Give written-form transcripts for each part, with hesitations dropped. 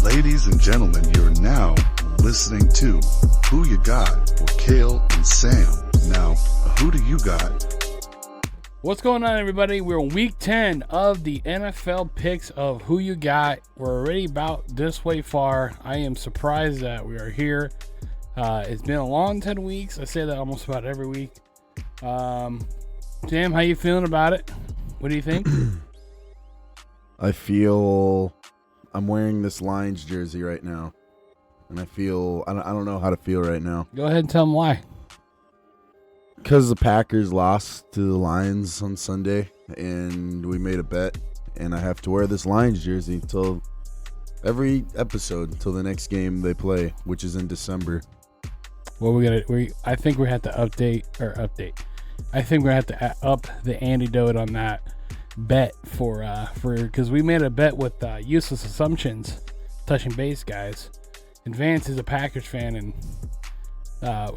Ladies and gentlemen, you're now listening to Who You Got with Kale and Sam. Now, who do you got? What's going on, everybody? We're on week 10 of the NFL picks of Who You Got. We're already about this way far. I am surprised that we are here. It's been a long 10 weeks. I say that almost about every week. Sam, how you feeling about it? What do you think? I feel I'm wearing this Lions jersey right now, and I don't know how to feel right now. Go ahead and tell them why. Because the Packers lost to the Lions on Sunday, and we made a bet, and I have to wear this Lions jersey until every episode, until the next game they play, which is in December. Well, I think we have to update. I think we're gonna have to up the antidote on that bet for because we made a bet with useless assumptions, touching base guys. And Vance is a Packers fan, and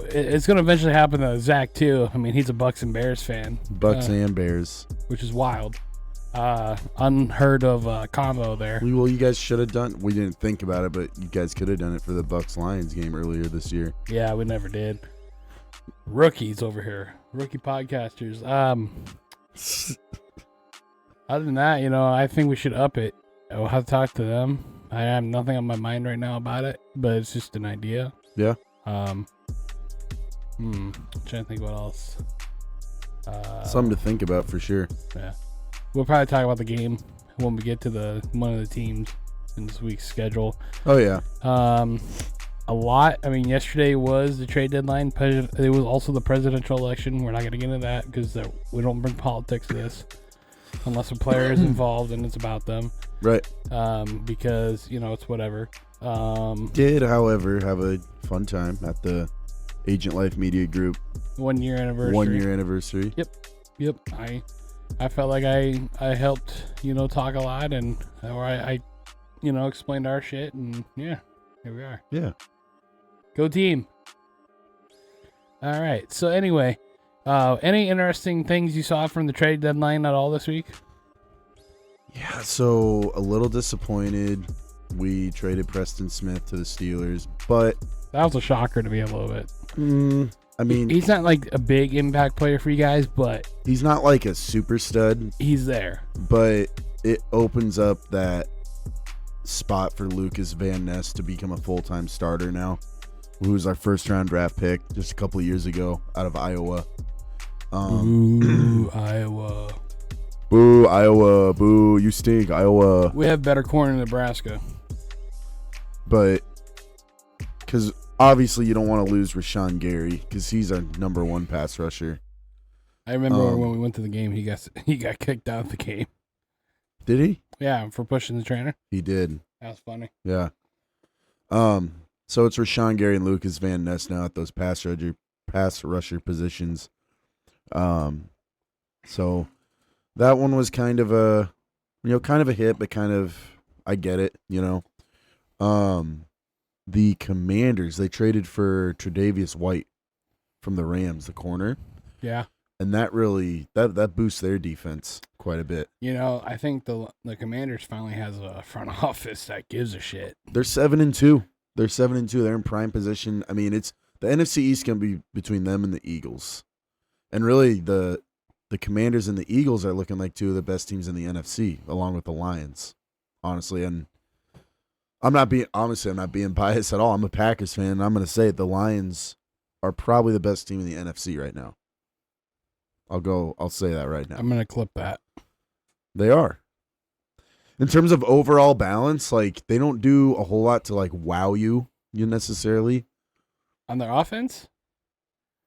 it's going to eventually happen to Zach too. I mean, he's a Bucks and Bears fan. Bucks and Bears, which is wild. Unheard of combo there. Well, you guys should have done. We didn't think about it, but you guys could have done it for the Bucks Lions game earlier this year. Yeah, we never did. Rookies over here, rookie podcasters. Other than that, I think we should up it. I'll have to talk to them. I have nothing on my mind right now about it, but it's just an idea. Yeah. Trying to think what else. Something to think about for sure. Yeah. We'll probably talk about the game when we get to one of the teams in this week's schedule. Oh yeah. A lot. I mean, yesterday was the trade deadline. It was also the presidential election. We're not going to get into that because we don't bring politics to this unless a player is involved and it's about them. Right. Because, it's whatever. Did, however, have a fun time at the Agent Life Media Group 1 year anniversary. 1 year anniversary. Yep. I felt like I helped, talk a lot and I explained our shit and yeah, here we are. Yeah. Go team. All right. So anyway, any interesting things you saw from the trade deadline at all this week? Yeah, so a little disappointed. We traded Preston Smith to the Steelers, but that was a shocker to me a little bit. I mean, he's not like a big impact player for you guys, but he's not like a super stud. He's there. But it opens up that spot for Lucas Van Ness to become a full-time starter now, who was our first-round draft pick just a couple of years ago out of Iowa. Boo, Iowa. Boo, Iowa. Boo, you stink, Iowa. We have better corner in Nebraska. But, because obviously you don't want to lose Rashawn Gary, because he's our number one pass rusher. I remember when we went to the game, he got kicked out of the game. Did he? Yeah, for pushing the trainer. He did. That was funny. Yeah. So it's Rashawn Gary and Lucas Van Ness now at those pass rusher positions. So that one was kind of a hit, but kind of, I get it, The Commanders, they traded for Tre'Davious White from the Rams, the corner. Yeah. And that really, that boosts their defense quite a bit. I think the Commanders finally has a front office that gives a shit. They're 7-2. They're in prime position. I mean, it's the NFC East can be between them and the Eagles. And really, the Commanders and the Eagles are looking like two of the best teams in the NFC, along with the Lions, honestly. And I'm not being biased at all. I'm a Packers fan, and I'm going to say it. The Lions are probably the best team in the NFC right now. I'll say that right now. I'm going to clip that. They are. In terms of overall balance, like, they don't do a whole lot to, like, wow you necessarily. On their offense?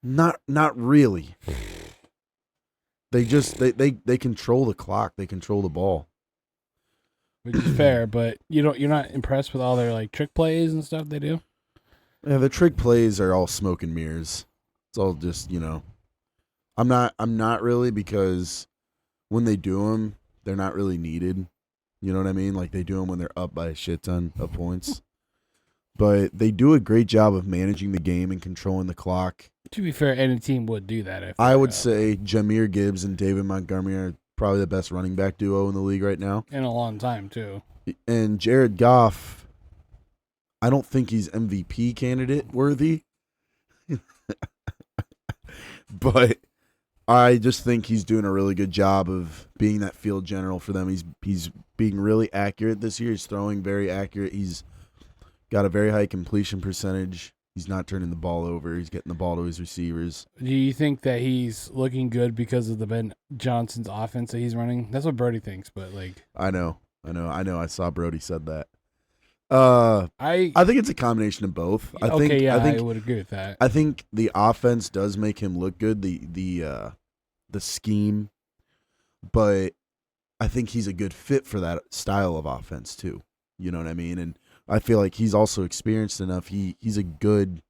Not really. They just they control the clock. They control the ball. Which is fair, but you're not impressed with all their like trick plays and stuff they do? Yeah, the trick plays are all smoke and mirrors. It's all just, I'm not really, because when they do them, they're not really needed. You know what I mean? Like, they do them when they're up by a shit ton of points. But they do a great job of managing the game and controlling the clock. To be fair, any team would do that. I would say Jahmyr Gibbs and David Montgomery are probably the best running back duo in the league right now. In a long time, too. And Jared Goff I don't think he's MVP candidate worthy. But I just think he's doing a really good job of being that field general for them. He's being really accurate this year. He's throwing very accurate. He's got a very high completion percentage. He's not turning the ball over. He's getting the ball to his receivers. Do you think that he's looking good because of the Ben Johnson's offense that he's running? That's what Brody thinks, but like I know. I saw Brody said that. I think it's a combination of both. I would agree with that. I think the offense does make him look good. The scheme, but I think he's a good fit for that style of offense too. You know what I mean? And I feel like he's also experienced enough. He's a good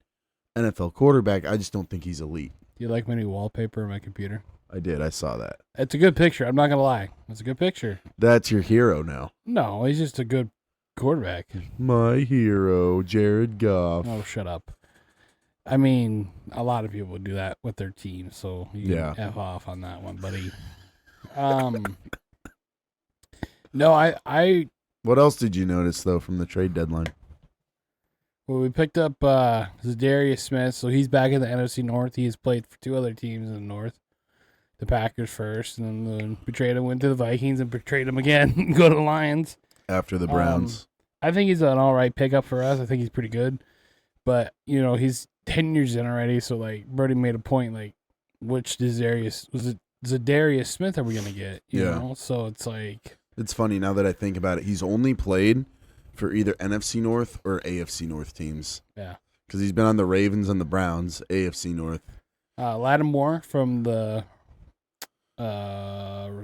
NFL quarterback. I just don't think he's elite. Do you like my new wallpaper on my computer? I did. I saw that. It's a good picture. I'm not gonna lie. It's a good picture. That's your hero now. No, he's just a good quarterback. My hero, Jared Goff. Oh, shut up. I mean, a lot of people do that with their team, so you can F off on that one, buddy. No, I. What else did you notice though from the trade deadline? Well, we picked up Zadarius Smith, so he's back in the NFC North. He has played for two other teams in the North. The Packers first, and then we traded him, went to the Vikings, and betrayed him again. Go to the Lions. After the Browns. I think he's an all right pickup for us. I think he's pretty good. But, he's 10 years in already, so, like, Brody made a point, like, which Zadarius Smith are we going to get? You know? So it's like... It's funny now that I think about it. He's only played for either NFC North or AFC North teams. Yeah. Because he's been on the Ravens and the Browns, AFC North. Lattimore from the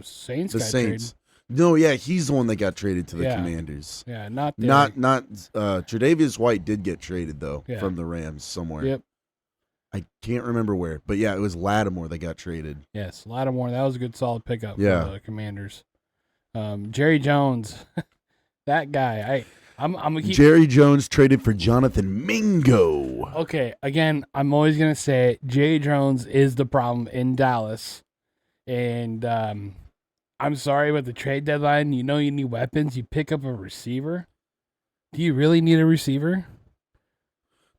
Saints. The Saints. No, yeah, he's the one that got traded to the Commanders. Yeah, not Tre'Davious White did get traded though from the Rams somewhere. Yep. I can't remember where, but yeah, it was Lattimore that got traded. Yes, Lattimore. That was a good, solid pickup for the Commanders. Jerry Jones, that guy. I'm gonna keep. Jerry Jones traded for Jonathan Mingo. Okay, again, I'm always gonna say it. Jerry Jones is the problem in Dallas, and I'm sorry, but the trade deadline. You need weapons. You pick up a receiver. Do you really need a receiver?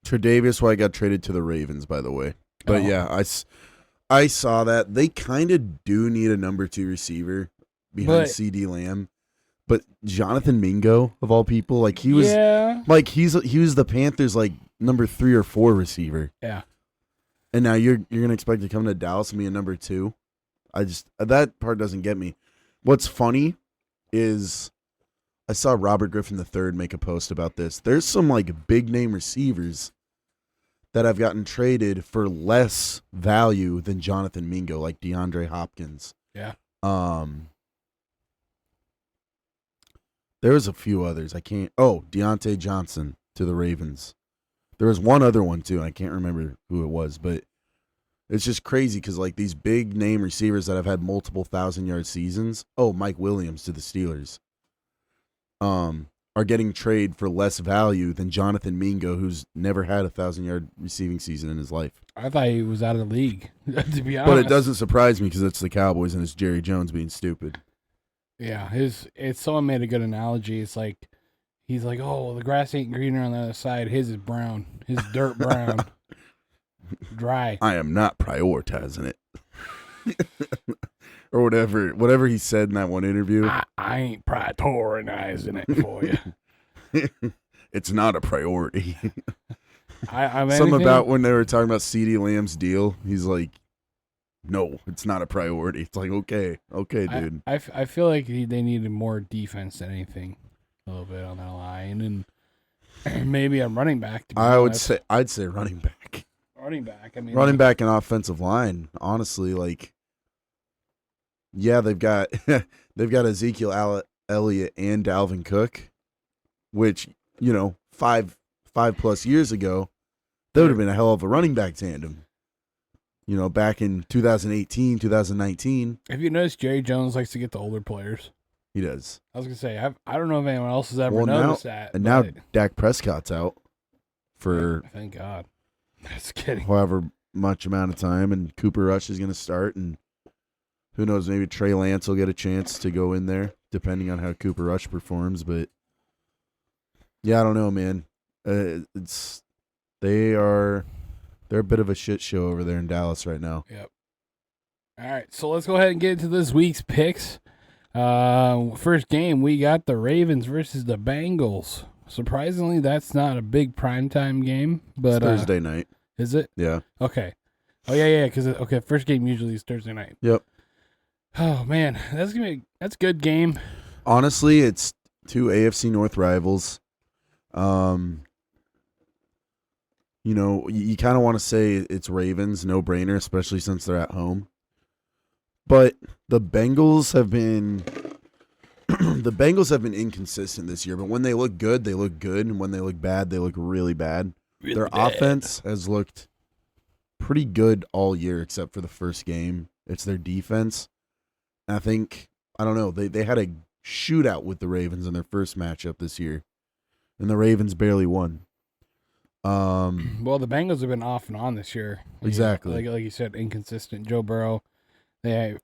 Tre'Davious White got traded to the Ravens, by the way. But yeah, I saw that. They kind of do need a number 2 receiver behind CD Lamb. But Jonathan Mingo, of all people, like he was he was the Panthers like number 3 or 4 receiver. Yeah. And now you're gonna expect to come to Dallas and be a number 2. That part doesn't get me. What's funny is I saw Robert Griffin III make a post about this. There's some like big name receivers that have gotten traded for less value than Jonathan Mingo, like DeAndre Hopkins. Yeah. There was a few others. Deontay Johnson to the Ravens. There was one other one too. I can't remember who it was, but it's just crazy because like these big name receivers that have had multiple 1,000-yard seasons. Oh, Mike Williams to the Steelers. Are getting traded for less value than Jonathan Mingo, who's never had a 1,000-yard receiving season in his life. I thought he was out of the league, to be honest. But it doesn't surprise me because it's the Cowboys and it's Jerry Jones being stupid. Yeah, someone made a good analogy. It's like he's like, oh, well, the grass ain't greener on the other side. His is brown. His dirt brown, dry. I am not prioritizing it, or whatever he said in that one interview. I ain't prioritizing it for you. It's not a priority. I'm Something about when they were talking about CeeDee Lamb's deal. He's like, no, it's not a priority. It's like, okay, dude. I feel like they needed more defense than anything, a little bit on that line, and maybe a running back. I'd say running back. Running back. I mean, running back and offensive line. Honestly, like, yeah, they've got Ezekiel Elliott and Dalvin Cook, which 5+ years ago, that would have been a hell of a running back tandem. Back in 2018, 2019. Have you noticed Jerry Jones likes to get the older players? He does. I was going to say, I don't know if anyone else has ever noticed that. And now Dak Prescott's out for... Thank God. Just kidding. However much amount of time, and Cooper Rush is going to start, and who knows, maybe Trey Lance will get a chance to go in there, depending on how Cooper Rush performs. But, yeah, I don't know, man. They're a bit of a shit show over there in Dallas right now. Yep. All right, so let's go ahead and get into this week's picks. First game, we got the Ravens versus the Bengals. Surprisingly, that's not a big primetime game, but It's Thursday night. Is it? Yeah. Okay. Oh yeah, because first game usually is Thursday night. Yep. Oh man, that's a good game. Honestly, it's two AFC North rivals. You kind of want to say it's Ravens, no brainer, especially since they're at home. But the Bengals have been inconsistent this year. But when they look good, they look good, and when they look bad, they look really bad. Their offense has looked pretty good all year, except for the first game. It's their defense. And I don't know, they had a shootout with the Ravens in their first matchup this year, and the Ravens barely won. Well, the Bengals have been off and on this year. Exactly. Like you said, inconsistent. Joe Burrow. They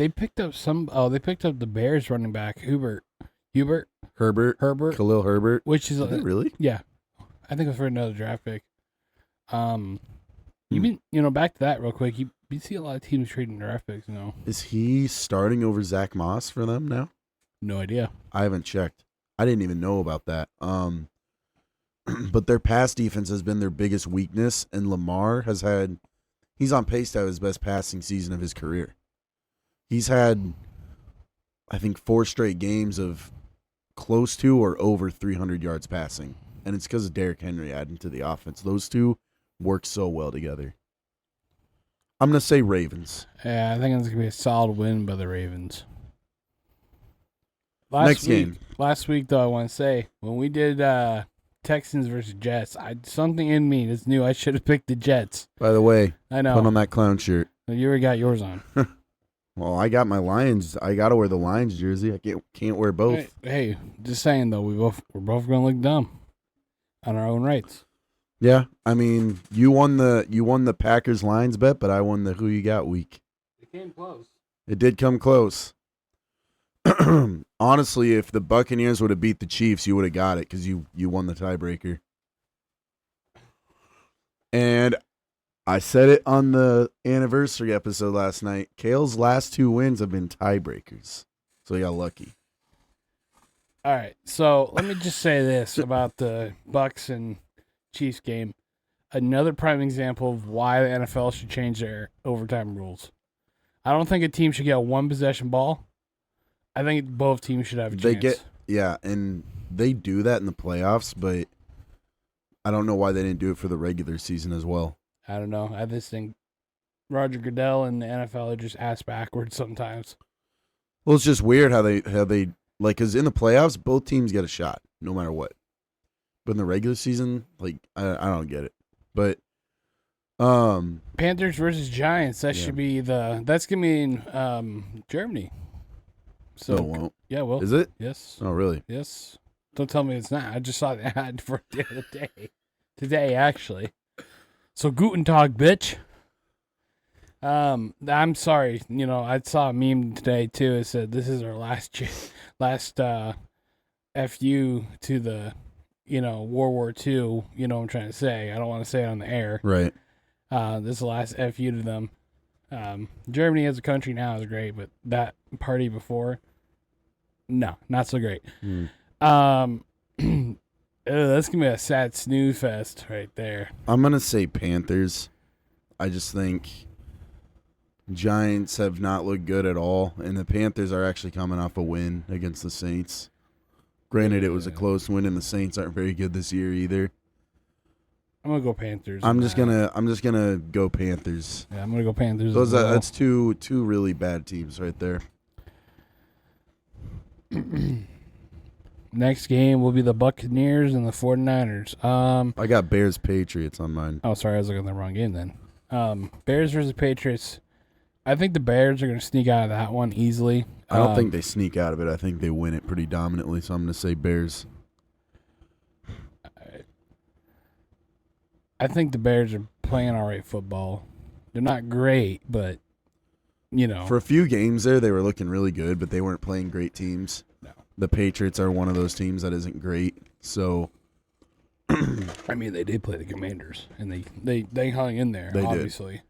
picked up the Bears running back, Herbert, Khalil Herbert. which is Did they really? Yeah, I think it was for another draft pick. Back to that real quick. You see a lot of teams trading draft picks. Is he starting over Zach Moss for them now? No idea. I haven't checked. I didn't even know about that. But their pass defense has been their biggest weakness, and Lamar he's on pace to have his best passing season of his career. He's had, I think, 4 straight games of close to or over 300 yards passing, and it's because of Derrick Henry adding to the offense. Those two work so well together. I'm going to say Ravens. Yeah, I think it's going to be a solid win by the Ravens. Next game. Last week, though, I want to say, when we did Texans versus Jets, something in me just knew I should have picked the Jets. By the way, I know. put on that clown shirt. You already got yours on. Well, I got my Lions. I got to wear the Lions jersey. I can't wear both. Hey, just saying, though, we're both going to look dumb on our own rights. Yeah, I mean, you won the Packers Lions bet, but I won the who you got week. It came close. It did come close. Honestly, if the Buccaneers would have beat the Chiefs, you would have got it because you won the tiebreaker. And I said it on the anniversary episode last night. Kale's last 2 wins have been tiebreakers, so he got lucky. All right, so let me just say this about the Bucs and Chiefs game. Another prime example of why the NFL should change their overtime rules. I don't think a team should get a 1 possession ball. I think both teams should have a chance. And they do that in the playoffs, but I don't know why they didn't do it for the regular season as well. I don't know. I just think Roger Goodell and the NFL are just ass backwards sometimes. Well, it's just weird how they like, because in the playoffs, both teams get a shot no matter what. But in the regular season, like, I don't get it. But Panthers versus Giants. That's gonna be in Germany. So it won't. Yeah, well, is it? Yes. Oh, really? Yes. Don't tell me it's not. I just saw the ad for it the other day. Today, actually. So Guten Tag, bitch. I'm sorry. I saw a meme today too. It said this is our last FU to the World War II. You know what I'm trying to say. I don't want to say it on the air. Right. This is the last FU to them. Germany as a country now is great, but that party before, no, not so great. That's gonna be a sad snooze fest right there. I'm gonna say Panthers. I just think Giants have not looked good at all, and the Panthers are actually coming off a win against the Saints. Granted, it was a close win, and the Saints aren't very good this year either. I'm gonna go Panthers. I'm just gonna go Panthers. Yeah, I'm gonna go Panthers. That's two really bad teams right there. Next game will be the Buccaneers and the 49ers. I got Bears Patriots on mine. Oh, sorry, I was looking at the wrong game then. Bears versus Patriots. I think the Bears are going to sneak out of that one easily. I don't think they sneak out of it. I think they win it pretty dominantly, so I'm going to say Bears. I think the Bears are playing all right football. They're not great, but, For a few games there, they were looking really good, but they weren't playing great teams. No. The Patriots are one of those teams that isn't great, so I mean, they did play the Commanders, and they hung in there. They did. Obviously,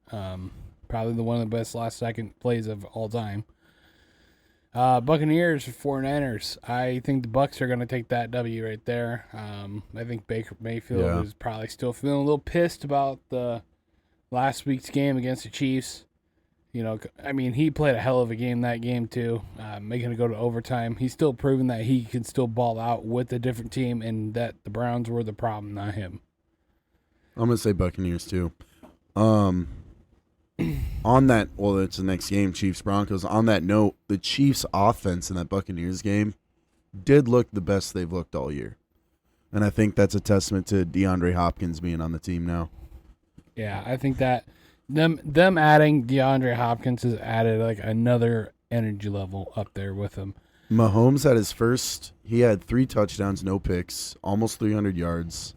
probably one of the best last second plays of all time. Buccaneers 49ers. I think the Bucks are going to take that W right there. I think Baker Mayfield is probably still feeling a little pissed about the last week's game against the Chiefs. You know, I mean, he played a hell of a game that game too, making it go to overtime. He's still proven that he can still ball out with a different team, and that the Browns were the problem, not him. I'm gonna say Buccaneers too. On that, well, it's the next game, Chiefs Broncos. On that note, the Chiefs offense in that Buccaneers game did look the best they've looked all year, and I think that's a testament to DeAndre Hopkins being on the team now. Yeah, I think that them adding DeAndre Hopkins has added like another energy level up there with him. Mahomes had his first. He had 3 touchdowns, no picks, almost 300 yards.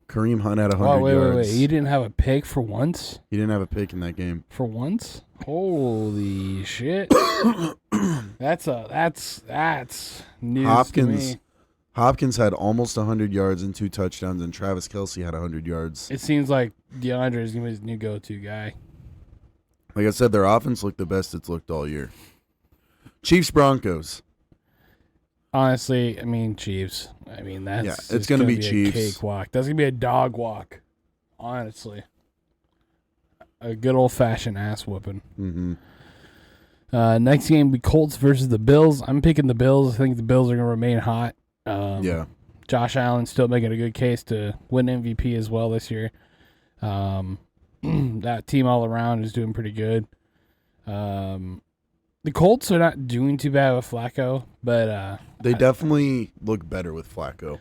Kareem Hunt had 100 yards. Wait. He didn't have a pick for once? He didn't have a pick in that game. For once? Holy shit. That's news to me. Hopkins had almost 100 yards and 2 touchdowns, and Travis Kelce had 100 yards. It seems like DeAndre is going to be his new go-to guy. Like I said, their offense looked the best it's looked all year. Chiefs Broncos. Honestly, I mean, Chiefs. I mean, that's it's going to be Chiefs. A cakewalk. That's going to be a dog walk. Honestly. A good old-fashioned ass whooping. Mm-hmm. Next game will be Colts versus the Bills. I'm picking the Bills. I think the Bills are going to remain hot. Josh Allen's still making a good case to win MVP as well this year. That team all around is doing pretty good. The Colts are not doing too bad with Flacco, but they definitely look better with Flacco.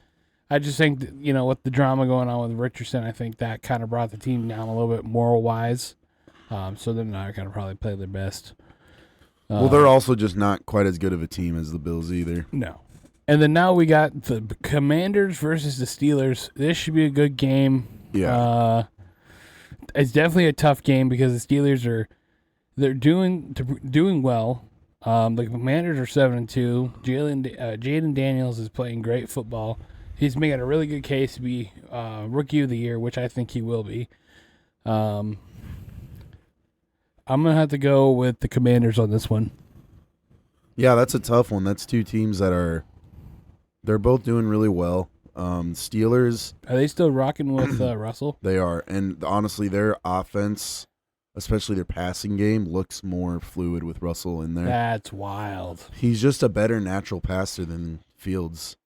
I just think that, you know, with the drama going on with Richardson, I think that kind of brought the team down a little bit moral-wise. So they're not going to probably play their best. Well, they're also just not quite as good of a team as the Bills either. No. And then now we got the Commanders versus the Steelers. This should be a good game. Yeah. It's definitely a tough game because the Steelers they're doing well. The Commanders are 7-2. Jaden Daniels is playing great football. He's making a really good case to be Rookie of the Year, which I think he will be. I'm going to have to go with the Commanders on this one. Yeah, that's a tough one. That's 2 teams that they're both doing really well. Steelers. Are they still rocking with Russell? They are. And honestly, their offense, especially their passing game, looks more fluid with Russell in there. That's wild. He's just a better natural passer than Fields.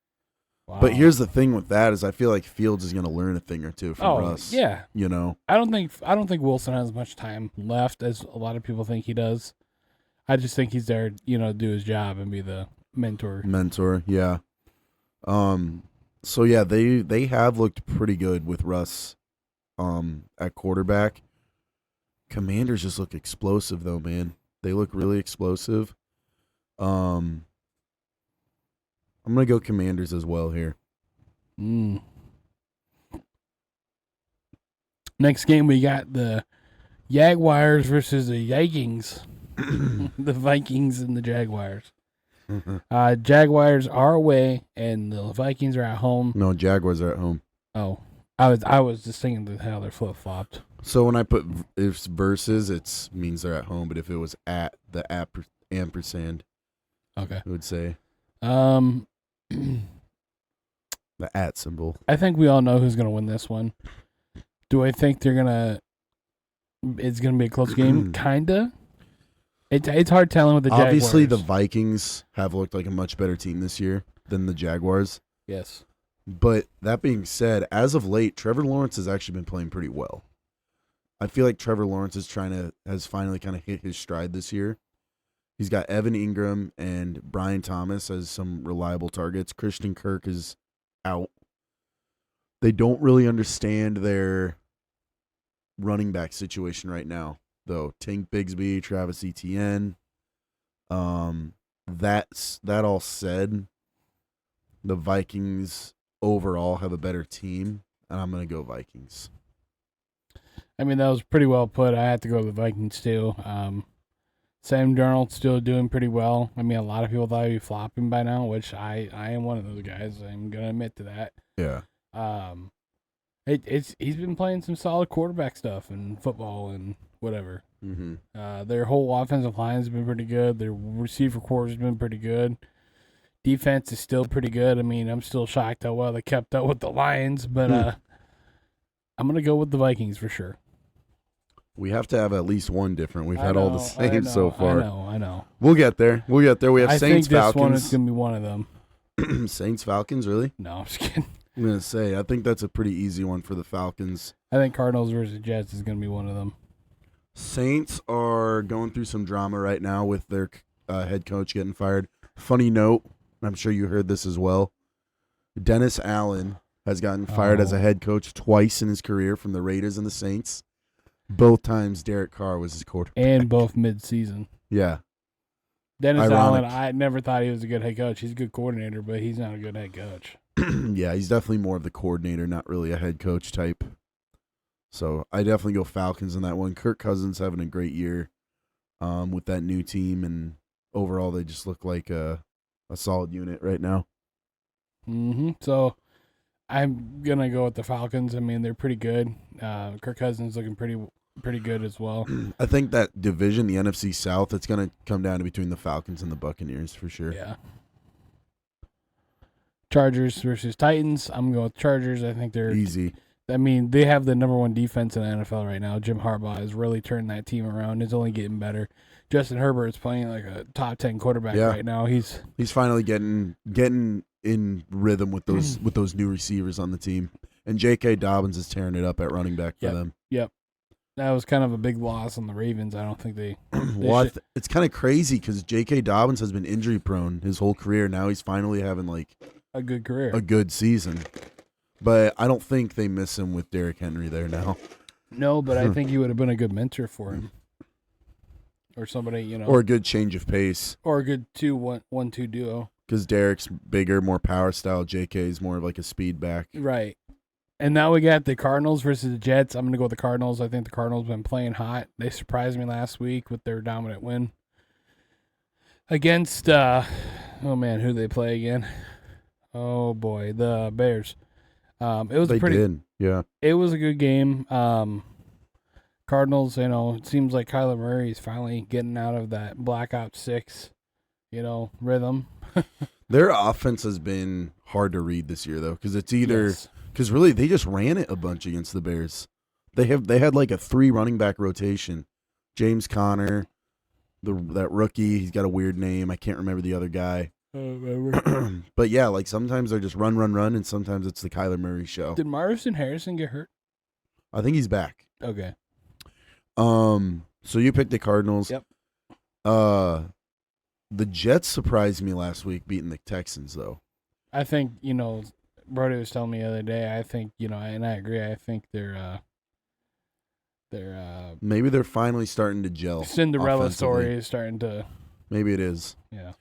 Wow. But here's the thing with that is I feel like Fields is going to learn a thing or two from Russ. Yeah. You know? I don't think Wilson has much time left as a lot of people think he does. I just think he's there, you know, to do his job and be the mentor. Yeah. So yeah, they have looked pretty good with Russ at quarterback. Commanders just look explosive though, man. They look really explosive. I'm going to go Commanders as well here. Next game we got the Jaguars versus the Vikings. The Vikings and the Jaguars. Jaguars are away and the Vikings are at home. No, Jaguars are at home. Oh, I was just thinking that how they're flip-flopped. So when I put if versus, it means they're at home. But if it was at the ampersand, okay, it would say the at symbol. I think we all know who's going to win this one. Do I think it's going to be a close game? Kinda. It's hard telling with the Jaguars. Obviously, the Vikings have looked like a much better team this year than the Jaguars. Yes. But that being said, as of late, Trevor Lawrence has actually been playing pretty well. I feel like Trevor Lawrence has finally kind of hit his stride this year. He's got Evan Ingram and Brian Thomas as some reliable targets. Christian Kirk is out. They don't really understand their running back situation right now, though. Tank Bigsby, Travis Etienne. That all said, the Vikings overall have a better team, and I'm going to go Vikings. I mean, that was pretty well put. I have to go with the Vikings, too. Sam Darnold's still doing pretty well. I mean, a lot of people thought he'd be flopping by now, which I am one of those guys. I'm going to admit to that. Yeah. He's been playing some solid quarterback stuff in football and whatever. Mm-hmm. Their whole offensive line has been pretty good. Their receiver corps has been pretty good. Defense is still pretty good. I mean, I'm still shocked how well they kept up with the Lions, but I'm gonna go with the Vikings for sure. We have to have at least one different. We've had all the same so far. I know. We'll get there. We have I Saints think this one Falcons. is gonna be one of them. Saints Falcons, really? No, I'm just kidding. I'm gonna say I think that's a pretty easy one for the Falcons. I think Cardinals versus Jets is gonna be one of them. Saints are going through some drama right now with their head coach getting fired. Funny note, I'm sure you heard this as well. Dennis Allen has gotten fired as a head coach twice in his career from the Raiders and the Saints. Both times Derek Carr was his quarterback. And both mid-season. Yeah. Dennis Ironic. Allen, I never thought he was a good head coach. He's a good coordinator, but he's not a good head coach. Yeah, he's definitely more of the coordinator, not really a head coach type. So I definitely go Falcons in that one. Kirk Cousins having a great year with that new team, and overall they just look like a solid unit right now. So I'm gonna go with the Falcons. I mean, they're pretty good. Kirk Cousins looking pretty good as well. I think that division, the NFC South, it's going to come down to between the Falcons and the Buccaneers for sure. Yeah. Chargers versus Titans. I'm going with Chargers. I think they're Easy. I mean, they have the number one defense in the NFL right now. Jim Harbaugh has really turned that team around. It's only getting better. Justin Herbert is playing like a top 10 quarterback right now. He's finally getting in rhythm with those new receivers on the team. And J.K. Dobbins is tearing it up at running back for them. Yep. That was kind of a big loss on the Ravens. I don't think they it's kind of crazy because J.K. Dobbins has been injury prone his whole career. Now he's finally having like a good career, a good season. But I don't think they miss him with Derrick Henry there now. No, but I think he would have been a good mentor for him. Or somebody, Or a good change of pace. Or a good 1-2 duo. Because Derrick's bigger, more power style. JK's more of like a speed back. Right. And now we got the Cardinals versus the Jets. I'm going to go with the Cardinals. I think the Cardinals have been playing hot. They surprised me last week with their dominant win. Against, who do they play again? Oh, boy, the Bears. It was It was a good game. Cardinals, it seems like Kyler Murray is finally getting out of that Black Ops 6, rhythm. Their offense has been hard to read this year, though, because it's either because really they just ran it a bunch against the Bears. They had like a 3 running back rotation. James Conner, that rookie, he's got a weird name. I can't remember the other guy. But yeah, like sometimes they're just run, and sometimes it's the Kyler Murray show. Did Marvin Harrison get hurt? I think he's back. Okay. So you picked the Cardinals. Yep. The Jets surprised me last week beating the Texans, though. I think, Brody was telling me the other day, I think, and I agree, I think they're maybe they're finally starting to gel. Cinderella story is starting to. Maybe it is. Yeah.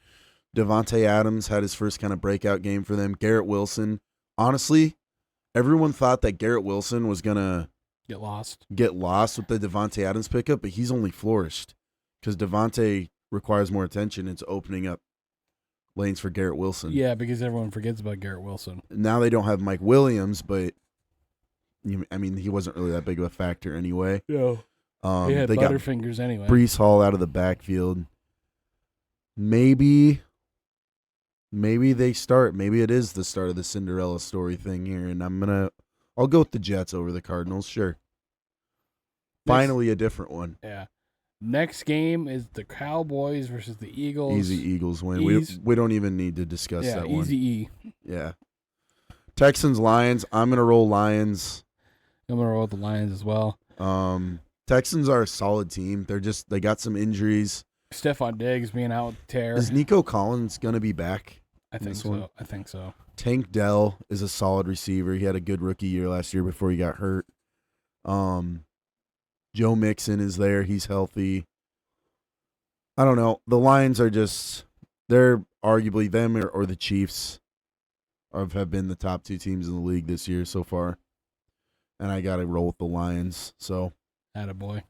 Devontae Adams had his first kind of breakout game for them. Garrett Wilson. Honestly, everyone thought that Garrett Wilson was going to get lost with the Devontae Adams pickup, but he's only flourished because Devontae requires more attention. It's opening up lanes for Garrett Wilson. Yeah, because everyone forgets about Garrett Wilson. Now they don't have Mike Williams, but he wasn't really that big of a factor anyway. Yeah. He had Butterfingers anyway. Breece Hall out of the backfield. Maybe they start. Maybe it is the start of the Cinderella story thing here, and I'll go with the Jets over the Cardinals. Sure. Finally, a different one. Yeah. Next game is the Cowboys versus the Eagles. Easy Eagles win. We don't even need to discuss that one. Easy E. Yeah. Texans Lions. I'm gonna roll Lions. I'm gonna roll with the Lions as well. Texans are a solid team. They got some injuries. Stephon Diggs being out with tear. Is Nico Collins gonna be back? I think so. Tank Dell is a solid receiver. He had a good rookie year last year before he got hurt. Joe Mixon is there. He's healthy. I don't know. The Lions are they're arguably them or the Chiefs have been the top 2 teams in the league this year so far. And I got to roll with the Lions. So, attaboy.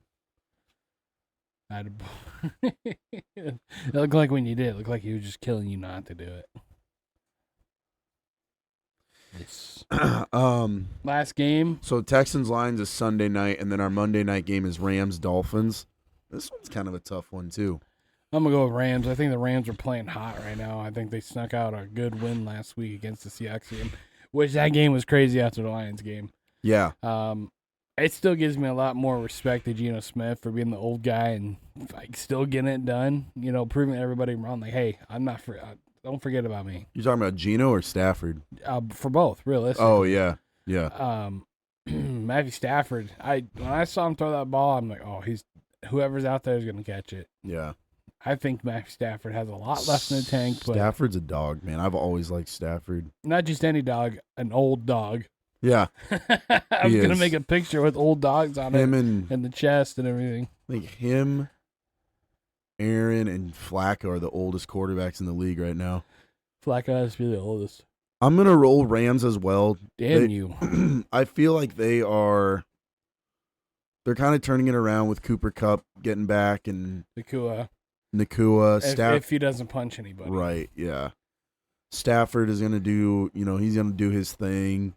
It looked like when you did, it looked like he was just killing you not to do it. Yes. Last game. So Texans Lions is Sunday night, and then our Monday night game is Rams Dolphins. This one's kind of a tough one too. I'm going to go with Rams. I think the Rams are playing hot right now. I think they snuck out a good win last week against the Seahawks game, which that game was crazy after the Lions game. Yeah. It still gives me a lot more respect to Geno Smith for being the old guy and like still getting it done, proving everybody wrong. Like, hey, I'm not don't forget about me. You talking about Geno or Stafford? For both, realistically. Oh, yeah. Yeah. Matthew Stafford, when I saw him throw that ball, I'm like, oh, whoever's out there is going to catch it. Yeah. I think Matthew Stafford has a lot left in the tank. But Stafford's a dog, man. I've always liked Stafford. Not just any dog, an old dog. Yeah. I was going to make a picture with old dogs on him and the chest and everything. Like him, Aaron, and Flacco are the oldest quarterbacks in the league right now. Flacco has to be the oldest. I'm going to roll Rams as well. Damn you. I feel like they're kind of turning it around with Cooper Kupp getting back and Nakua. If he doesn't punch anybody. Right, yeah. Stafford is going to do, he's going to do his thing.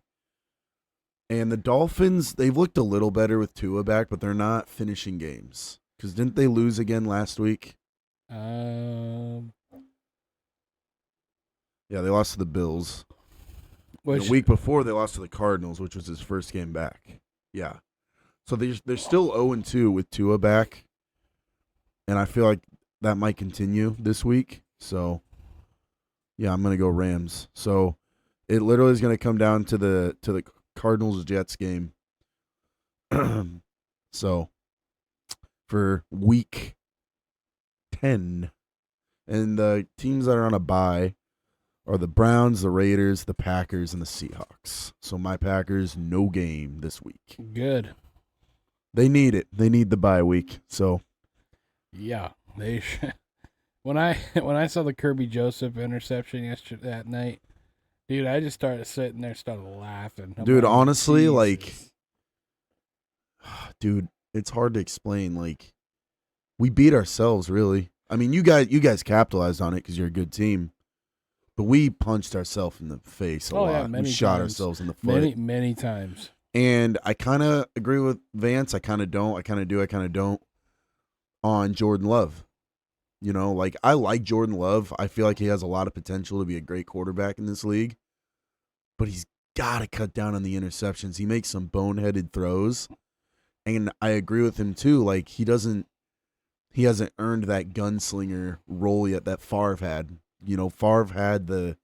And the Dolphins, they've looked a little better with Tua back, but they're not finishing games. Because didn't they lose again last week? Yeah, they lost to the Bills. The week before, they lost to the Cardinals, which was his first game back. Yeah. So they're still 0-2 with Tua back. And I feel like that might continue this week. So, yeah, I'm going to go Rams. So, it literally is going to come down to the Cardinals-Jets game. So, for week 10. And the teams that are on a bye are the Browns, the Raiders, the Packers, and the Seahawks. So, my Packers, no game this week. Good. They need it. They need the bye week. So, yeah, they should. When I saw the Kirby Joseph interception yesterday that night, dude, I just started sitting there, started laughing. Dude, honestly, Jesus. Dude, it's hard to explain. Like, we beat ourselves, really. I mean, you guys capitalized on it because you're a good team, but we punched ourselves in the face a lot. Yeah, we shot ourselves in the foot many times. And I kind of agree with Vance. I kind of don't. I kind of do. I kind of don't. On Jordan Love. Like, I like Jordan Love. I feel like he has a lot of potential to be a great quarterback in this league. But he's got to cut down on the interceptions. He makes some boneheaded throws. And I agree with him, too. Like, he hasn't earned that gunslinger role yet that Favre had. Favre had a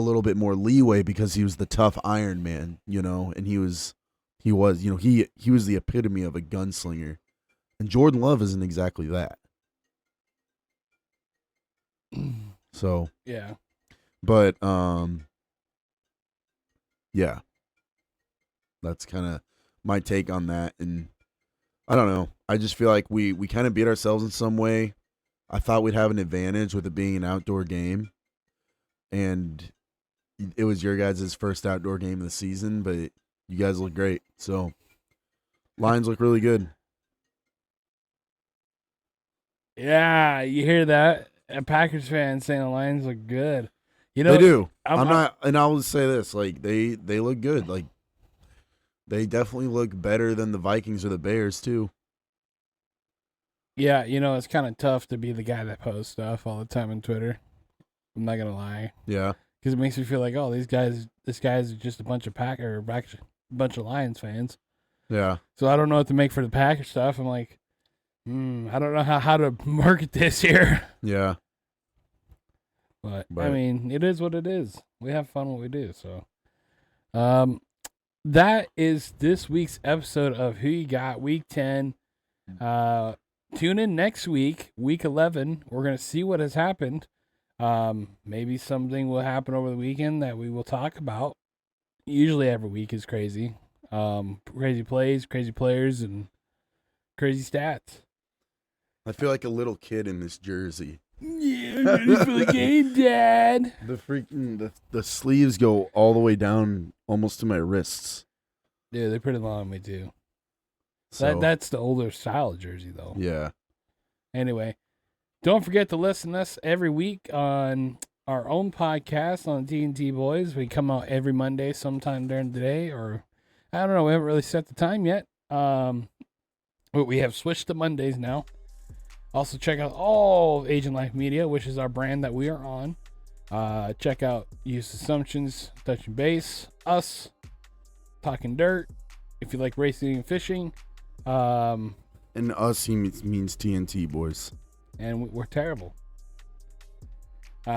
little bit more leeway because he was the tough Iron Man, and he was the epitome of a gunslinger. And Jordan Love isn't exactly that. So yeah, but yeah, that's kind of my take on that. And I don't know. I just feel like we kind of beat ourselves in some way. I thought we'd have an advantage with it being an outdoor game, and it was your guys' first outdoor game of the season. But you guys look great. So Lions look really good. Yeah, you hear that? A Packers fan saying the Lions look good. They do. I'm not, and I will say this: like they look good. Like they definitely look better than the Vikings or the Bears too. Yeah, it's kind of tough to be the guy that posts stuff all the time on Twitter. I'm not gonna lie. Yeah, because it makes me feel like, oh, this guy's just a bunch of bunch of Lions fans. Yeah. So I don't know what to make for the Packers stuff. I'm like, I don't know how to market this here. Yeah. But I mean, it is what it is. We have fun what we do. So, that is this week's episode of Who You Got, Week 10. Tune in next week, Week 11. We're going to see what has happened. Maybe something will happen over the weekend that we will talk about. Usually every week is crazy. Crazy plays, crazy players, and crazy stats. I feel like a little kid in this jersey. Yeah, ready for the game, Dad. The sleeves go all the way down almost to my wrists. Yeah, they're pretty long on me too. So, That's the older style jersey though. Yeah. Anyway, don't forget to listen to us every week on our own podcast on TNT Boys. We come out every Monday sometime during the day, or I don't know. We haven't really set the time yet. But we have switched to Mondays now. Also, check out all of Agent Life Media, which is our brand that we are on. Check out Use Assumptions, Touching Base, us, Talking Dirt, if you like racing and fishing. And us, he means TNT boys. And we're terrible.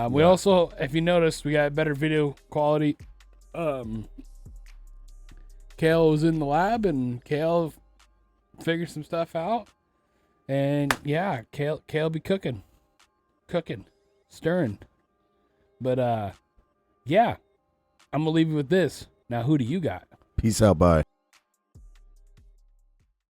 We also, if you noticed, we got better video quality. Kale was in the lab, and Kale figured some stuff out. And yeah, Kale be cooking, stirring. But yeah, I'm gonna leave you with this. Now, who do you got? Peace out, bye.